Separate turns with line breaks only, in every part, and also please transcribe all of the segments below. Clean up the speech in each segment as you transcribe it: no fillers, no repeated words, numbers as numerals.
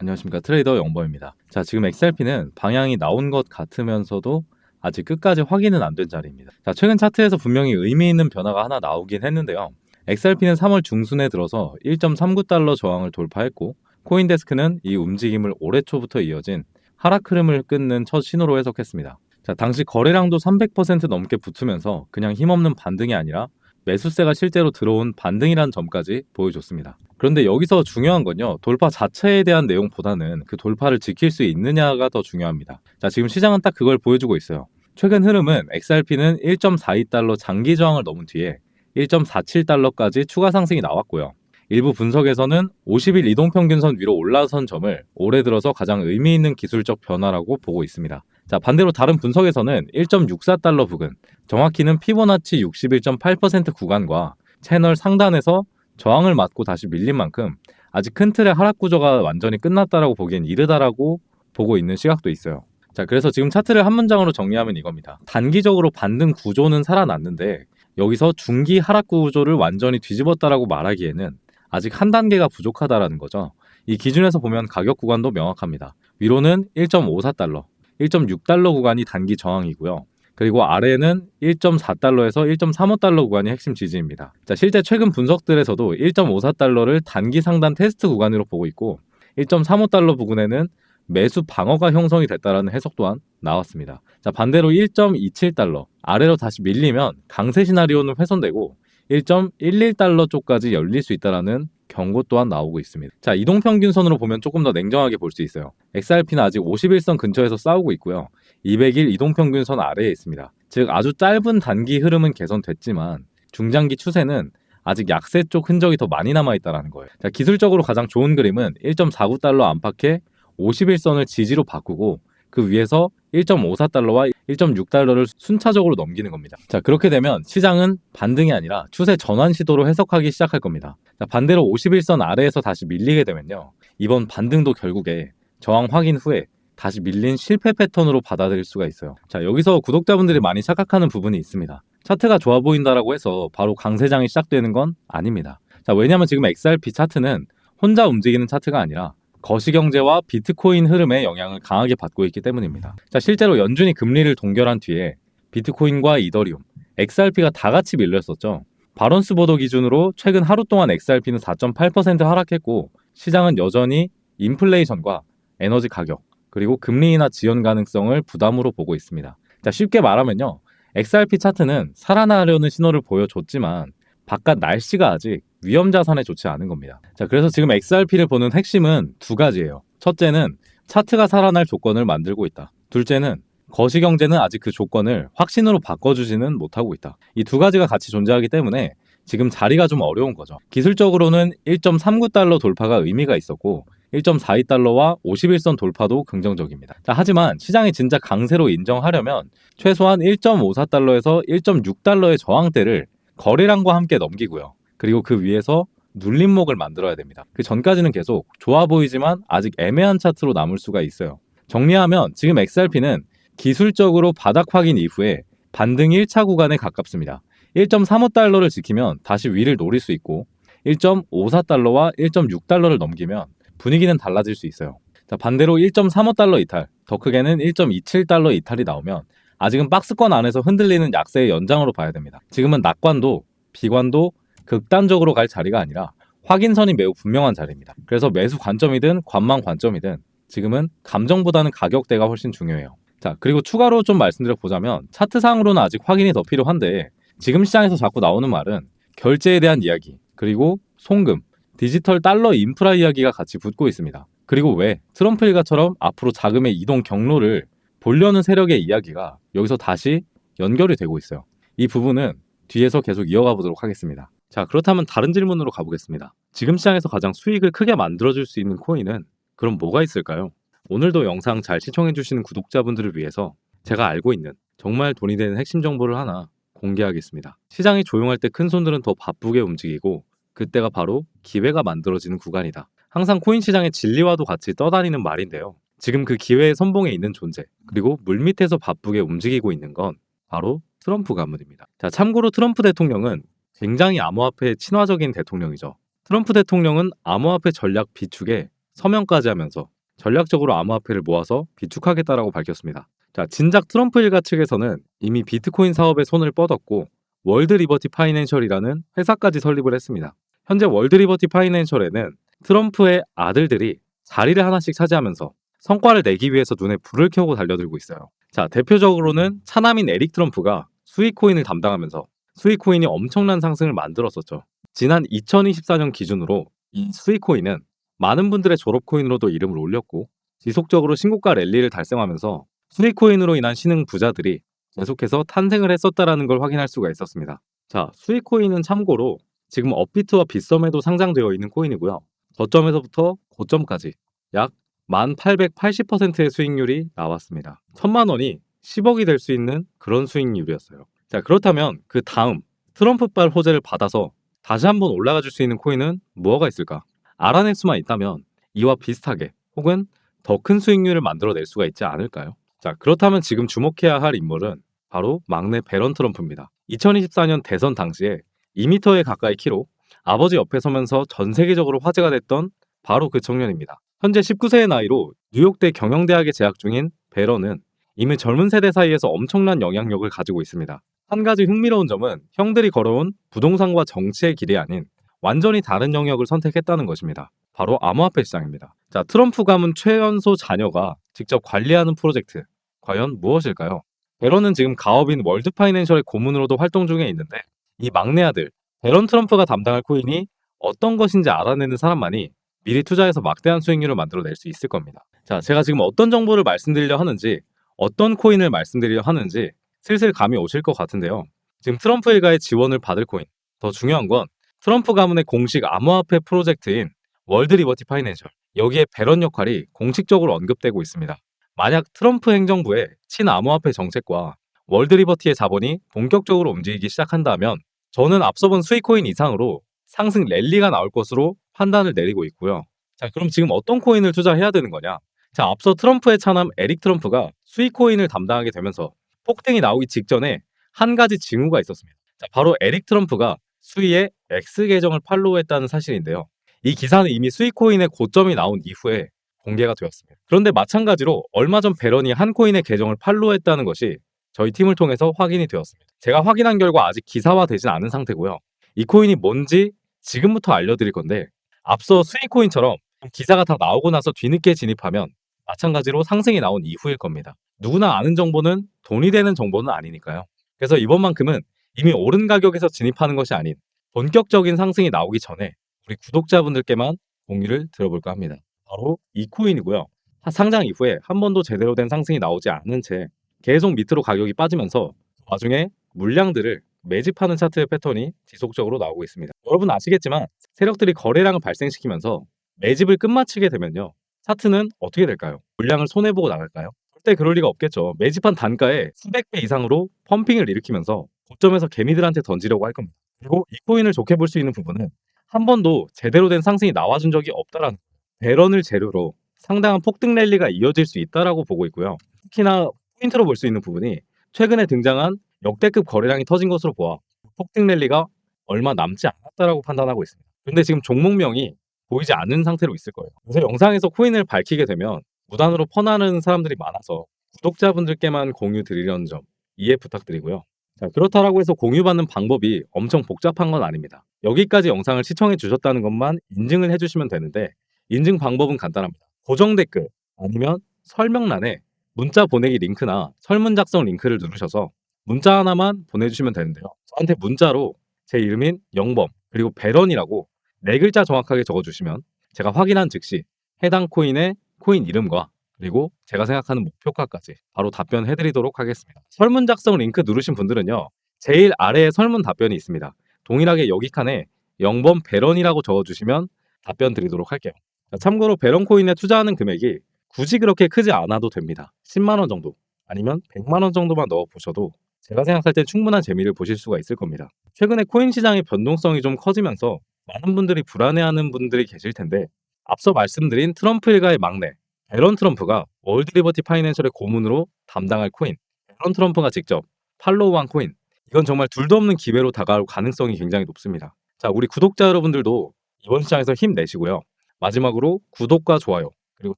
안녕하십니까, 트레이더 영범입니다. 자, 지금 XRP는 방향이 나온 것 같으면서도 아직 끝까지 확인은 안 된 자리입니다. 자, 최근 차트에서 분명히 의미 있는 변화가 하나 나오긴 했는데요. XRP는 3월 중순에 들어서 1.39달러 저항을 돌파했고, 코인데스크는 이 움직임을 올해 초부터 이어진 하락 흐름을 끊는 첫 신호로 해석했습니다. 자, 당시 거래량도 300% 넘게 붙으면서 그냥 힘없는 반등이 아니라 매수세가 실제로 들어온 반등이라는 점까지 보여줬습니다. 그런데 여기서 중요한 건요, 돌파 자체에 대한 내용보다는 그 돌파를 지킬 수 있느냐가 더 중요합니다. 자, 지금 시장은 딱 그걸 보여주고 있어요. 최근 흐름은 XRP는 1.42달러 장기 저항을 넘은 뒤에 1.47달러까지 추가 상승이 나왔고요. 일부 분석에서는 50일 이동평균선 위로 올라선 점을 올해 들어서 가장 의미 있는 기술적 변화라고 보고 있습니다. 자, 반대로 다른 분석에서는 1.64달러 부근, 정확히는 피보나치 61.8% 구간과 채널 상단에서 저항을 맞고 다시 밀린 만큼 아직 큰 틀의 하락 구조가 완전히 끝났다라고 보기엔 이르다라고 보고 있는 시각도 있어요. 자, 그래서 지금 차트를 한 문장으로 정리하면 이겁니다. 단기적으로 반등 구조는 살아났는데 여기서 중기 하락 구조를 완전히 뒤집었다라고 말하기에는 아직 한 단계가 부족하다라는 거죠. 이 기준에서 보면 가격 구간도 명확합니다. 위로는 1.54달러, 1.6달러 구간이 단기 저항이고요. 그리고 아래에는 1.4달러에서 1.35달러 구간이 핵심 지지입니다. 자, 실제 최근 분석들에서도 1.54달러를 단기 상단 테스트 구간으로 보고 있고 1.35달러 부근에는 매수 방어가 형성이 됐다라는 해석 또한 나왔습니다. 자, 반대로 1.27달러 아래로 다시 밀리면 강세 시나리오는 훼손되고 1.11달러 쪽까지 열릴 수 있다라는 경고 또한 나오고 있습니다. 자, 이동평균선으로 보면 조금 더 냉정하게 볼 수 있어요. XRP는 아직 51선 근처에서 싸우고 있고요. 200일 이동평균선 아래에 있습니다. 즉 아주 짧은 단기 흐름은 개선됐지만 중장기 추세는 아직 약세 쪽 흔적이 더 많이 남아있다는 거예요. 자, 기술적으로 가장 좋은 그림은 1.49달러 안팎의 51선을 지지로 바꾸고 그 위에서 1.54달러와 1.6달러를 순차적으로 넘기는 겁니다. 자, 그렇게 되면 시장은 반등이 아니라 추세 전환 시도로 해석하기 시작할 겁니다. 자, 반대로 51선 아래에서 다시 밀리게 되면요, 이번 반등도 결국에 저항 확인 후에 다시 밀린 실패 패턴으로 받아들일 수가 있어요. 자, 여기서 구독자분들이 많이 착각하는 부분이 있습니다. 차트가 좋아 보인다라고 해서 바로 강세장이 시작되는 건 아닙니다. 자, 왜냐하면 지금 XRP 차트는 혼자 움직이는 차트가 아니라 거시경제와 비트코인 흐름에 영향을 강하게 받고 있기 때문입니다. 자, 실제로 연준이 금리를 동결한 뒤에 비트코인과 이더리움, XRP가 다 같이 밀렸었죠. 바론스 보도 기준으로 최근 하루 동안 XRP는 4.8% 하락했고 시장은 여전히 인플레이션과 에너지 가격, 그리고 금리 인하 지연 가능성을 부담으로 보고 있습니다. 자, 쉽게 말하면요, XRP 차트는 살아나려는 신호를 보여줬지만 바깥 날씨가 아직 위험 자산에 좋지 않은 겁니다. 자, 그래서 지금 XRP를 보는 핵심은 두 가지예요. 첫째는 차트가 살아날 조건을 만들고 있다. 둘째는 거시경제는 아직 그 조건을 확신으로 바꿔주지는 못하고 있다. 이 두 가지가 같이 존재하기 때문에 지금 자리가 좀 어려운 거죠. 기술적으로는 1.39달러 돌파가 의미가 있었고 1.42달러와 51선 돌파도 긍정적입니다. 자, 하지만 시장이 진짜 강세로 인정하려면 최소한 1.54달러에서 1.6달러의 저항대를 거래량과 함께 넘기고요. 그리고 그 위에서 눌림목을 만들어야 됩니다. 그 전까지는 계속 좋아 보이지만 아직 애매한 차트로 남을 수가 있어요. 정리하면 지금 XRP는 기술적으로 바닥 확인 이후에 반등 1차 구간에 가깝습니다. 1.35달러를 지키면 다시 위를 노릴 수 있고 1.54달러와 1.6달러를 넘기면 분위기는 달라질 수 있어요. 자, 반대로 1.35달러 이탈, 더 크게는 1.27달러 이탈이 나오면 아직은 박스권 안에서 흔들리는 약세의 연장으로 봐야 됩니다. 지금은 낙관도 비관도 극단적으로 갈 자리가 아니라 확인선이 매우 분명한 자리입니다. 그래서 매수 관점이든 관망 관점이든 지금은 감정보다는 가격대가 훨씬 중요해요. 자, 그리고 추가로 좀 말씀드려 보자면 차트상으로는 아직 확인이 더 필요한데 지금 시장에서 자꾸 나오는 말은 결제에 대한 이야기, 그리고 송금, 디지털 달러 인프라 이야기가 같이 붙고 있습니다. 그리고 왜 트럼프 일가처럼 앞으로 자금의 이동 경로를 보려는 세력의 이야기가 여기서 다시 연결이 되고 있어요. 이 부분은 뒤에서 계속 이어가 보도록 하겠습니다. 자, 그렇다면 다른 질문으로 가보겠습니다. 지금 시장에서 가장 수익을 크게 만들어줄 수 있는 코인은 그럼 뭐가 있을까요? 오늘도 영상 잘 시청해주시는 구독자분들을 위해서 제가 알고 있는 정말 돈이 되는 핵심 정보를 하나 공개하겠습니다. 시장이 조용할 때 큰 손들은 더 바쁘게 움직이고 그때가 바로 기회가 만들어지는 구간이다. 항상 코인 시장의 진리와도 같이 떠다니는 말인데요. 지금 그 기회의 선봉에 있는 존재, 그리고 물밑에서 바쁘게 움직이고 있는 건 바로 트럼프 가문입니다. 자, 참고로 트럼프 대통령은 굉장히 암호화폐 친화적인 대통령이죠. 트럼프 대통령은 암호화폐 전략 비축에 서명까지 하면서 전략적으로 암호화폐를 모아서 비축하겠다라고 밝혔습니다. 자, 진작 트럼프 일가 측에서는 이미 비트코인 사업에 손을 뻗었고 월드 리버티 파이낸셜이라는 회사까지 설립을 했습니다. 현재 월드 리버티 파이낸셜에는 트럼프의 아들들이 자리를 하나씩 차지하면서 성과를 내기 위해서 눈에 불을 켜고 달려들고 있어요. 자, 대표적으로는 차남인 에릭 트럼프가 수익코인을 담당하면서 수익코인이 엄청난 상승을 만들었었죠. 지난 2024년 기준으로 이 수익코인은 많은 분들의 졸업코인으로도 이름을 올렸고 지속적으로 신고가 랠리를 달성하면서 수익코인으로 인한 신흥 부자들이 계속해서 탄생을 했었다라는 걸 확인할 수가 있었습니다. 자, 수익코인은 참고로 지금 업비트와 빗썸에도 상장되어 있는 코인이고요. 저점에서부터 고점까지 약 1880%의 수익률이 나왔습니다. 1000만 원이 10억이 될 수 있는 그런 수익률이었어요. 자, 그렇다면 그 다음 트럼프발 호재를 받아서 다시 한번 올라가 줄 수 있는 코인은 뭐가 있을까? 알아낼 수만 있다면 이와 비슷하게 혹은 더 큰 수익률을 만들어낼 수가 있지 않을까요? 자, 그렇다면 지금 주목해야 할 인물은 바로 막내 배런 트럼프입니다. 2024년 대선 당시에 2m에 가까이 키로 아버지 옆에 서면서 전 세계적으로 화제가 됐던 바로 그 청년입니다. 현재 19세의 나이로 뉴욕대 경영대학에 재학 중인 배런은 이미 젊은 세대 사이에서 엄청난 영향력을 가지고 있습니다. 한 가지 흥미로운 점은 형들이 걸어온 부동산과 정치의 길이 아닌 완전히 다른 영역을 선택했다는 것입니다. 바로 암호화폐 시장입니다. 자, 트럼프 가문 최연소 자녀가 직접 관리하는 프로젝트, 과연 무엇일까요? 배런은 지금 가업인 월드 파이낸셜의 고문으로도 활동 중에 있는데 이 막내 아들 배런 트럼프가 담당할 코인이 어떤 것인지 알아내는 사람만이 미리 투자해서 막대한 수익률을 만들어낼 수 있을 겁니다. 자, 제가 지금 어떤 정보를 말씀드리려 하는지, 어떤 코인을 말씀드리려 하는지 슬슬 감이 오실 것 같은데요. 지금 트럼프 일가의 지원을 받을 코인, 더 중요한 건 트럼프 가문의 공식 암호화폐 프로젝트인 월드 리버티 파이낸셜, 여기에 배런 역할이 공식적으로 언급되고 있습니다. 만약 트럼프 행정부의 친암호화폐 정책과 월드 리버티의 자본이 본격적으로 움직이기 시작한다면 저는 앞서 본 수익코인 이상으로 상승 랠리가 나올 것으로 판단을 내리고 있고요. 자, 그럼 지금 어떤 코인을 투자해야 되는 거냐? 자, 앞서 트럼프의 차남 에릭 트럼프가 수익코인을 담당하게 되면서 폭등이 나오기 직전에 한 가지 징후가 있었습니다. 자, 바로 에릭 트럼프가 수위의 X 계정을 팔로우했다는 사실인데요. 이 기사는 이미 수익코인의 고점이 나온 이후에 공개가 되었습니다. 그런데 마찬가지로 얼마 전 배런이 한 코인의 계정을 팔로우했다는 것이 저희 팀을 통해서 확인이 되었습니다. 제가 확인한 결과 아직 기사화되진 않은 상태고요. 이 코인이 뭔지 지금부터 알려드릴 건데 앞서 수익코인처럼 기사가 다 나오고 나서 뒤늦게 진입하면 마찬가지로 상승이 나온 이후일 겁니다. 누구나 아는 정보는 돈이 되는 정보는 아니니까요. 그래서 이번만큼은 이미 오른 가격에서 진입하는 것이 아닌 본격적인 상승이 나오기 전에 우리 구독자분들께만 공유를 드려볼까 합니다. 바로 이 코인이고요. 상장 이후에 한 번도 제대로 된 상승이 나오지 않은 채 계속 밑으로 가격이 빠지면서 나중에 물량들을 매집하는 차트의 패턴이 지속적으로 나오고 있습니다. 여러분 아시겠지만 세력들이 거래량을 발생시키면서 매집을 끝마치게 되면요. 차트는 어떻게 될까요? 물량을 손해보고 나갈까요? 절대 그럴 리가 없겠죠. 매집한 단가에 수백 배 이상으로 펌핑을 일으키면서 고점에서 개미들한테 던지려고 할 겁니다. 그리고 이 코인을 좋게 볼 수 있는 부분은 한 번도 제대로 된 상승이 나와준 적이 없다라는 배런을 재료로 상당한 폭등 랠리가 이어질 수 있다라고 보고 있고요. 특히나 포인트로 볼 수 있는 부분이 최근에 등장한 역대급 거래량이 터진 것으로 보아 폭등 랠리가 얼마 남지 않았다라고 판단하고 있습니다. 근데 지금 종목명이 보이지 않는 상태로 있을 거예요. 그래서 영상에서 코인을 밝히게 되면 무단으로 퍼나는 사람들이 많아서 구독자분들께만 공유 드리려는 점 이해 부탁드리고요. 자, 그렇다라고 해서 공유받는 방법이 엄청 복잡한 건 아닙니다. 여기까지 영상을 시청해 주셨다는 것만 인증을 해주시면 되는데 인증 방법은 간단합니다. 고정 댓글 아니면 설명란에 문자 보내기 링크나 설문 작성 링크를 누르셔서 문자 하나만 보내주시면 되는데요. 저한테 문자로 제 이름인 영범 그리고 배런이라고 4글자 정확하게 적어주시면 제가 확인한 즉시 해당 코인의 코인 이름과 그리고 제가 생각하는 목표가까지 바로 답변해드리도록 하겠습니다. 설문 작성 링크 누르신 분들은요. 제일 아래에 설문 답변이 있습니다. 동일하게 여기 칸에 영범 배런이라고 적어주시면 답변 드리도록 할게요. 자, 참고로 배런 코인에 투자하는 금액이 굳이 그렇게 크지 않아도 됩니다. 10만 원 정도 아니면 100만 원 정도만 넣어 보셔도 제가 생각할 때 충분한 재미를 보실 수가 있을 겁니다. 최근에 코인 시장의 변동성이 좀 커지면서 많은 분들이 불안해하는 분들이 계실 텐데 앞서 말씀드린 트럼프 일가의 막내 배런 트럼프가 월드 리버티 파이낸셜의 고문으로 담당할 코인 배런 트럼프가 직접 팔로우한 코인 이건 정말 둘도 없는 기회로 다가올 가능성이 굉장히 높습니다. 자, 우리 구독자 여러분들도 이번 시장에서 힘내시고요. 마지막으로 구독과 좋아요 그리고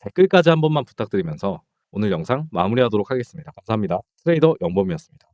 댓글까지 한 번만 부탁드리면서 오늘 영상 마무리하도록 하겠습니다. 감사합니다. 트레이더 영범이었습니다.